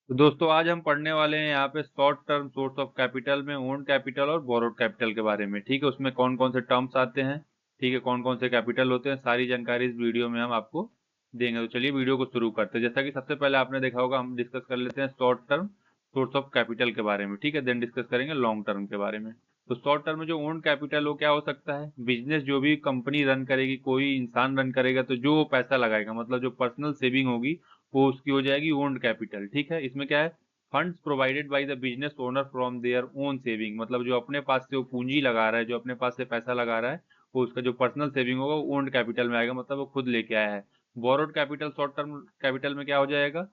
तो दोस्तों आज हम पढ़ने वाले हैं यहाँ पे short term source of capital में ओन कैपिटल और बोरोड कैपिटल के बारे में। ठीक है, उसमें कौन कौन से टर्म्स आते हैं, ठीक है, कौन कौन से कैपिटल होते हैं, सारी जानकारी इस वीडियो में हम आपको देंगे। तो चलिए वीडियो को शुरू करते हैं। जैसा कि सबसे पहले आपने देखा होगा, हम डिस्कस कर लेते हैं short term source of capital के बारे में। ठीक है, देन डिस्कस करेंगे लॉन्ग टर्म के बारे में। तो शॉर्ट टर्म में जो ओन कैपिटल हो क्या हो सकता है, बिजनेस जो भी कंपनी रन करेगी, कोई इंसान रन करेगा, तो जो पैसा लगाएगा, मतलब जो पर्सनल सेविंग होगी वो उसकी हो जाएगी ओन्ड कैपिटल। ठीक है, इसमें क्या है, funds provided by the business owner from their own saving, मतलब जो अपने पास से वो पूंजी लगा रहा है, जो अपने पास से पैसा लगा रहा है, वो उसका जो पर्सनल सेविंग होगा वो ओन्ड कैपिटल में आएगा, मतलब वो खुद लेके आया है। Borrowed capital short term capital में क्या हो जाएगा,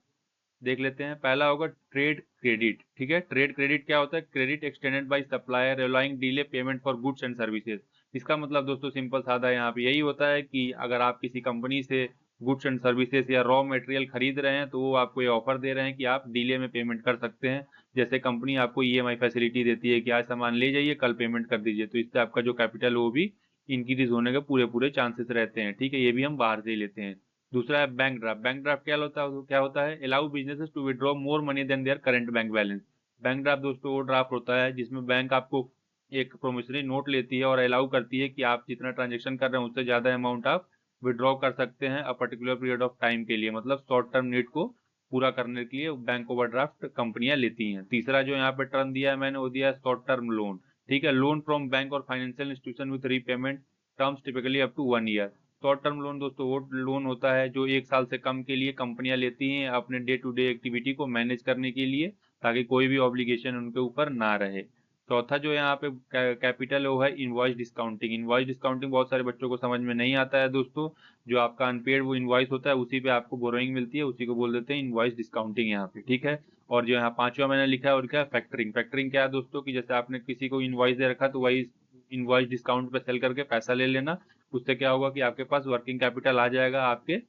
देख लेते हैं। पहला होगा ट्रेड क्रेडिट। ठीक है, ट्रेड क्रेडिट क्या होता है, credit extended by supplier allowing delay payment for goods and services. इसका मतलब दोस्तों सिंपल सादा यहाँ पे यही होता है कि अगर आप किसी कंपनी से गुड्स एंड सर्विसेज या रॉ मटेरियल खरीद रहे हैं, तो वो आपको ये ऑफर दे रहे हैं कि आप डिले में पेमेंट कर सकते हैं। जैसे कंपनी आपको ईएमआई फैसिलिटी देती है कि आज सामान ले जाइए, कल पेमेंट कर दीजिए, तो इससे आपका जो कैपिटल है वो भी इंक्रीज होने के पूरे पूरे चांसेस रहते हैं। ठीक है, ये भी हम बाहर से ही लेते हैं। दूसरा है बैंक ड्राफ्ट। बैंक ड्राफ्ट क्या होता है, allow businesses to withdraw more money than their current bank balance. Bank draft दोस्तों वो ड्राफ्ट होता है जिसमें बैंक आपको एक प्रोमिसरी नोट लेती है और अलाउ करती है कि आप जितना ट्रांजेक्शन कर रहे हैं उससे ज्यादा अमाउंट आप विड्रॉ कर सकते हैं a particular period of time के लिए, मतलब शॉर्ट टर्म नीड को पूरा करने के लिए बैंक ओवरड्राफ्ट कंपनियां लेती हैं। तीसरा जो यहाँ पे टर्म दिया है मैंने, वो दिया है शॉर्ट टर्म लोन। ठीक है, लोन फ्रॉम बैंक और financial institution with repayment terms typically up to 1 year. Short term loan दोस्तों वो लोन होता है जो 1 साल से कम के लिए कंपनियां लेती हैं अपने डे टू डे एक्टिविटी को मैनेज करने के लिए, ताकि कोई भी ऑब्लिगेशन उनके ऊपर ना रहे। चौथा जो यहाँ पे कैपिटल है वो है इनवॉइस डिस्काउंटिंग। इनवॉइस डिस्काउंटिंग बहुत सारे बच्चों को समझ में नहीं आता है दोस्तों। जो आपका अनपेड वो इनवॉइस होता है, उसी पे आपको बोरोइंग मिलती है, उसी को बोल देते हैं इनवॉइस डिस्काउंटिंग यहाँ पे। ठीक है, और जो यहाँ पांचवा मैंने लिखा है और क्या है, फैक्टरिंग। फैक्टरिंग क्या है दोस्तों, कि जैसे आपने किसी को इनवॉइस दे रखा तो वही इनवॉइस डिस्काउंट पे सेल करके पैसा ले लेना। उससे क्या होगा कि आपके पास वर्किंग कैपिटल आ जाएगा आपके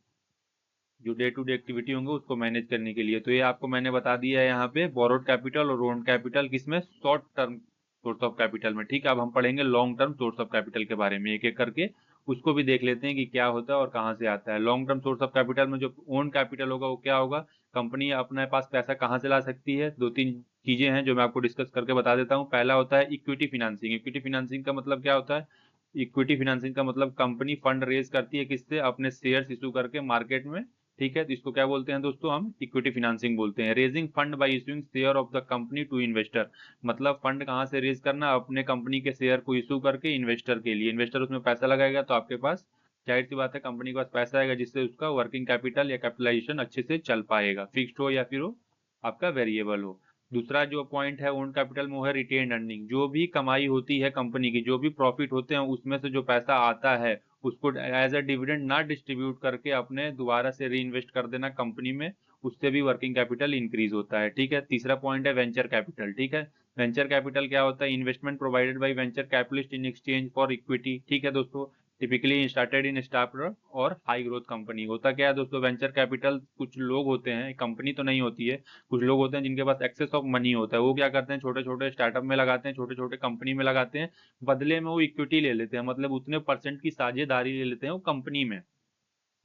जो डे टू डे एक्टिविटी होंगे उसको मैनेज करने के लिए। तो ये आपको मैंने बता दिया है यहाँ पे बोरोड कैपिटल और ओन्ड कैपिटल किसमें, short term source of capital में। ठीक है, अब हम पढ़ेंगे long term source of capital के बारे में एक एक करके, उसको भी देख लेते हैं कि क्या होता है और कहाँ से आता है। Long term source of capital में जो ओन कैपिटल होगा वो क्या होगा, कंपनी अपने पास पैसा कहाँ से ला सकती है, दो तीन चीजें हैं जो मैं आपको डिस्कस करके बता देता हूँ। पहला होता है इक्विटी फिनेंसिंग। इक्विटी फिनेंसिंग का मतलब क्या होता है, इक्विटी फिनेंसिंग का मतलब कंपनी फंड रेज करती है किससे, अपने शेयर्स इशू करके मार्केट में। ठीक है, तो इसको क्या बोलते हैं दोस्तों, हम इक्विटी फिनेंसिंग बोलते हैं। Raising fund by issuing share of the company to investor, मतलब फंड कहाँ से रेज करना, अपने कंपनी के शेयर को इशू करके इन्वेस्टर के लिए। इन्वेस्टर उसमें पैसा लगाएगा तो आपके पास जाहिर सी बात है कंपनी के पास पैसा आएगा, जिससे उसका वर्किंग कैपिटल या कैपिटलाइजेशन अच्छे से चल पाएगा, फिक्स्ड हो या फिर वो आपका वेरिएबल हो। दूसरा जो पॉइंट है ओन कैपिटल में वो है रिटेन अर्निंग। जो भी कमाई होती है कंपनी की, जो भी प्रॉफिट होते हैं उसमें से जो पैसा आता है उसको एज अ डिविडेंड ना डिस्ट्रीब्यूट करके अपने दोबारा से री इन्वेस्ट कर देना कंपनी में, उससे भी वर्किंग कैपिटल इंक्रीज होता है। ठीक है, तीसरा पॉइंट है वेंचर कैपिटल। ठीक है, वेंचर कैपिटल क्या होता है, investment provided by venture capitalist in exchange for equity. ठीक है दोस्तों, टिपिकली स्टार्टेड इन स्टार्टअप और हाई ग्रोथ कंपनी। होता क्या है दोस्तों, वेंचर कैपिटल कुछ लोग होते हैं, कंपनी तो नहीं होती है, कुछ लोग होते हैं जिनके पास एक्सेस ऑफ मनी होता है। वो क्या करते हैं, छोटे छोटे स्टार्टअप में लगाते हैं, छोटे छोटे कंपनी में लगाते हैं, बदले में वो इक्विटी ले लेते हैं, मतलब उतने परसेंट की साझेदारी ले लेते हैं वो कंपनी में।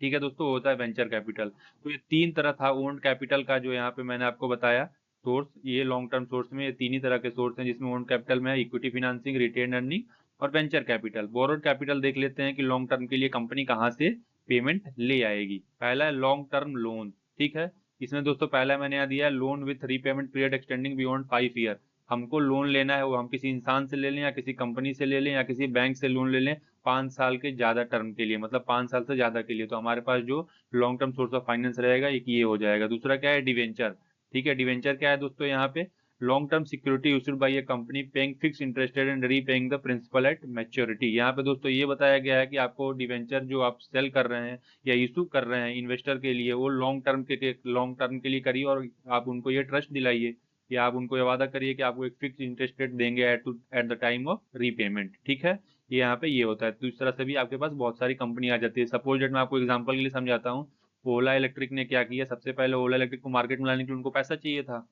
ठीक है दोस्तों, होता है वेंचर कैपिटल। तो ये तीन तरह था ओन्ड कैपिटल का जो यहाँ पे मैंने आपको बताया सोर्स। ये लॉन्ग टर्म सोर्स में ये तीन ही तरह के सोर्स हैं, जिसमें ओन्ड कैपिटल में इक्विटी फिनेंसिंग, रिटेन अर्निंग और वेंचर कैपिटल। बोरोड कैपिटल देख लेते हैं कि लॉन्ग टर्म के लिए कंपनी कहाँ से पेमेंट ले आएगी। पहला है लॉन्ग टर्म लोन। ठीक है, इसमें दोस्तों पहला मैंने यहाँ दिया है loan with repayment period extending beyond 5 year. हमको लोन लेना है, वो हम किसी इंसान से ले लें या किसी कंपनी से ले लें या किसी बैंक से लोन ले लें 5 साल के ज्यादा टर्म के लिए, मतलब 5 साल से ज्यादा के लिए, तो हमारे पास जो long term source of finance रहेगा एक ये हो जाएगा। दूसरा क्या है, डिवेंचर। ठीक है, डिवेंचर क्या है दोस्तों, यहाँ पे long term security issued by a company paying fix interest and repaying the principal at maturity. यहाँ पे दोस्तों ये बताया गया है कि आपको डिवेंचर जो आप सेल कर रहे हैं या इशू कर रहे हैं इन्वेस्टर के लिए, वो लॉन्ग टर्म के लिए करिए, और आप उनको ये ट्रस्ट दिलाइए या आप उनको ये वादा करिए कि आपको एक फिक्स इंटरेस्ट रेट देंगे at the time of repayment. ठीक है, ये यहाँ पे ये होता है। तो इस तरह से भी आपके पास बहुत सारी कंपनी आ जाती है। सपोज डेट मैं आपको एग्जांपल के लिए समझाता हूँ। ओला इलेक्ट्रिक ने क्या किया, सबसे पहले ओला इलेक्ट्रिक को मार्केट में लाने के लिए उनको पैसा चाहिए था।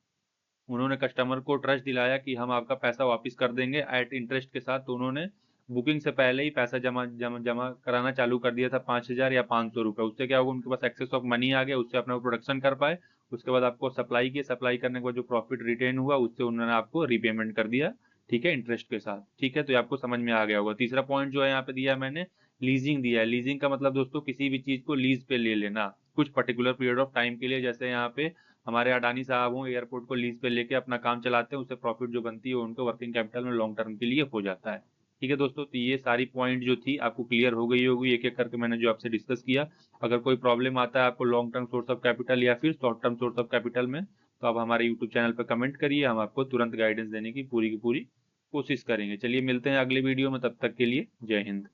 उन्होंने कस्टमर को ट्रस्ट दिलाया कि हम आपका पैसा वापस कर देंगे एट इंटरेस्ट के साथ, तो उन्होंने बुकिंग से पहले ही पैसा जमा जमा जमा कराना चालू कर दिया था, 5,000 या 500 रुपये। उससे क्या होगा, उनके पास एक्सेस ऑफ मनी आ गया, उससे अपना प्रोडक्शन कर पाए उसके बाद आपको सप्लाई किया, सप्लाई करने के बाद जो प्रॉफिट रिटेन हुआ उससे उन्होंने आपको रीपेमेंट कर दिया, ठीक है, इंटरेस्ट के साथ। ठीक है, तो ये आपको समझ में आ गया होगा। तीसरा पॉइंट जो है यहाँ पे दिया है मैंने, लीजिंग दिया है। लीजिंग का मतलब दोस्तों किसी भी चीज को लीज पे ले लेना कुछ पर्टिकुलर पीरियड ऑफ टाइम के लिए। जैसे यहाँ पे हमारे अडानी साहब हों, एयरपोर्ट को लीज पे लेके अपना काम चलाते हैं, उससे प्रॉफिट जो बनती है उनको वर्किंग कैपिटल में लॉन्ग टर्म के लिए हो जाता है। ठीक है दोस्तों, तो ये सारी पॉइंट जो थी आपको क्लियर हो गई होगी एक एक करके मैंने जो आपसे डिस्कस किया। अगर कोई प्रॉब्लम आता है आपको long term source of capital या फिर short term source of capital में, तो आप हमारे यूट्यूब चैनल पर कमेंट करिए, हम आपको तुरंत गाइडेंस देने की पूरी कोशिश करेंगे। चलिए मिलते हैं अगले वीडियो में, तब तक के लिए जय हिंद।